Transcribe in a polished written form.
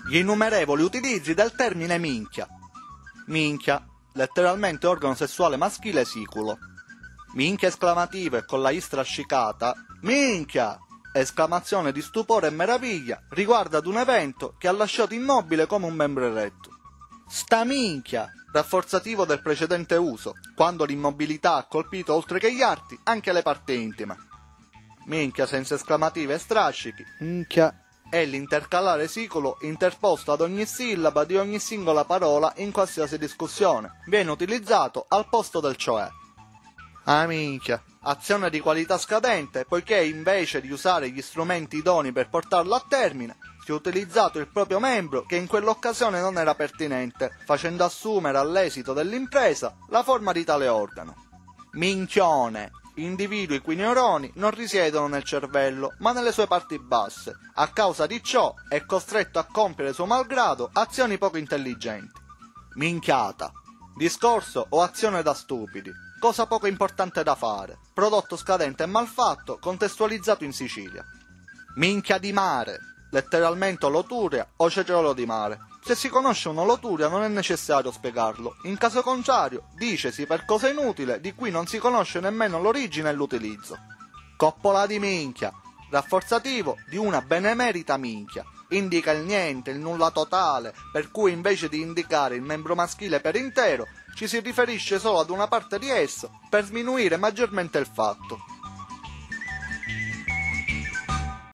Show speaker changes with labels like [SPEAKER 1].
[SPEAKER 1] Gli innumerevoli utilizzi del termine minchia. Minchia, letteralmente organo sessuale maschile siculo. Minchia esclamativo e con la i strascicata, minchia! Esclamazione di stupore e meraviglia riguarda ad un evento che ha lasciato immobile come un membro eretto. Sta minchia! Rafforzativo del precedente uso, quando l'immobilità ha colpito oltre che gli arti anche le parti intime. Minchia senza esclamative e strascichi, minchia, è l'intercalare siculo interposto ad ogni sillaba di ogni singola parola in qualsiasi discussione. Viene utilizzato al posto del cioè. Ah minchia, azione di qualità scadente, poiché invece di usare gli strumenti idonei per portarlo a termine, si è utilizzato il proprio membro che in quell'occasione non era pertinente, facendo assumere all'esito dell'impresa la forma di tale organo. Minchione, individui i cui neuroni non risiedono nel cervello, ma nelle sue parti basse. A causa di ciò è costretto a compiere suo malgrado azioni poco intelligenti. Minchiata, discorso o azione da stupidi, cosa poco importante da fare, prodotto scadente e malfatto contestualizzato in Sicilia. Minchia di mare, letteralmente oloturia o cetriolo di mare. Se si conosce un'oloturia non è necessario spiegarlo, in caso contrario dicesi per cosa inutile di cui non si conosce nemmeno l'origine e l'utilizzo. Coppola di minchia, rafforzativo di una benemerita minchia, indica il niente, il nulla totale, per cui invece di indicare il membro maschile per intero ci si riferisce solo ad una parte di esso per sminuire maggiormente il fatto.